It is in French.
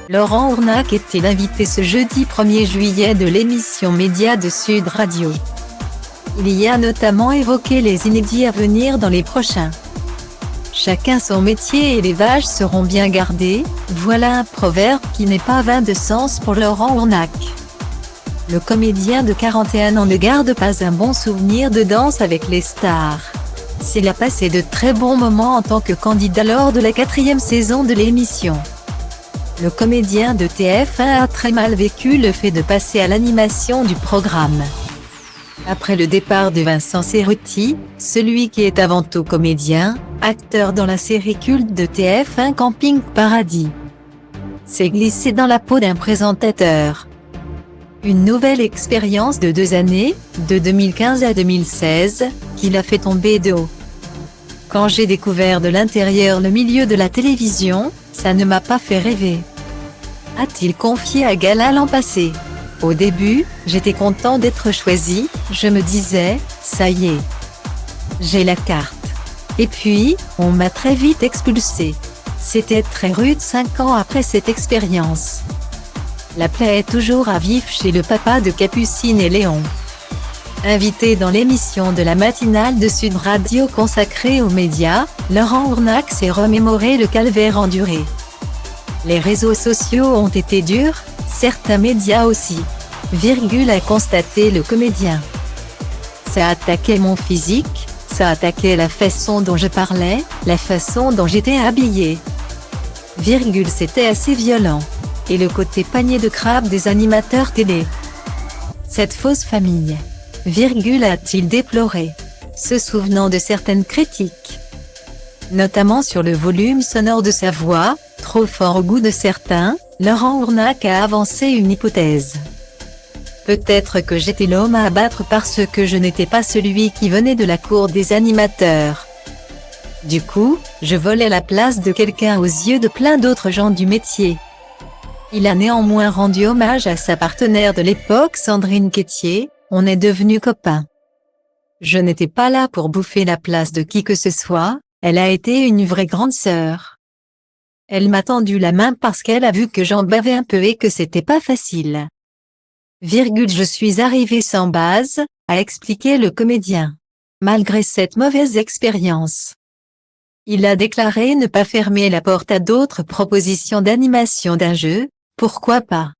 Laurent Ournac était l'invité ce jeudi 1er juillet de l'émission Média de Sud Radio. Il y a notamment évoqué les inédits à venir dans les prochains. Chacun son métier et les vaches seront bien gardées, voilà un proverbe qui n'est pas vain de sens pour Laurent Ournac. Le comédien de 41 ans ne garde pas un bon souvenir de Danse avec les stars. S'il a passé de très bons moments en tant que candidat lors de la 4e saison de l'émission. Le comédien de TF1 a très mal vécu le fait de passer à l'animation du programme. Après le départ de Vincent Cerruti, celui qui est avant tout comédien, acteur dans la série culte de TF1 Camping Paradis, s'est glissé dans la peau d'un présentateur. Une nouvelle expérience de 2 années, de 2015 à 2016, qui l'a fait tomber de haut. Quand j'ai découvert de l'intérieur le milieu de la télévision, ça ne m'a pas fait rêver, a-t-il confié à Gala l'an passé. Au début, j'étais content d'être choisi, je me disais, ça y est, j'ai la carte. Et puis, on m'a très vite expulsé. C'était très rude 5 ans après cette expérience. La plaie est toujours à vif chez le papa de Capucine et Léon. Invité dans l'émission de la matinale de Sud Radio consacrée aux médias, Laurent Ournac s'est remémoré le calvaire enduré. Les réseaux sociaux ont été durs, certains médias aussi, a constaté le comédien. Ça attaquait mon physique, ça attaquait la façon dont je parlais, la façon dont j'étais habillée. C'était assez violent. Et le côté panier de crabe des animateurs télé. Cette fausse famille, a-t-il déploré, se souvenant de certaines critiques, notamment sur le volume sonore de sa voix, trop fort au goût de certains. Laurent Ournac a avancé une hypothèse. Peut-être que j'étais l'homme à abattre parce que je n'étais pas celui qui venait de la cour des animateurs. Du coup, je volais la place de quelqu'un aux yeux de plein d'autres gens du métier. Il a néanmoins rendu hommage à sa partenaire de l'époque Sandrine Quétier, on est devenus copains. Je n'étais pas là pour bouffer la place de qui que ce soit, elle a été une vraie grande sœur. Elle m'a tendu la main parce qu'elle a vu que j'en bavais un peu et que c'était pas facile. Je suis arrivé sans base, a expliqué le comédien. Malgré cette mauvaise expérience. Il a déclaré ne pas fermer la porte à d'autres propositions d'animation d'un jeu, pourquoi pas.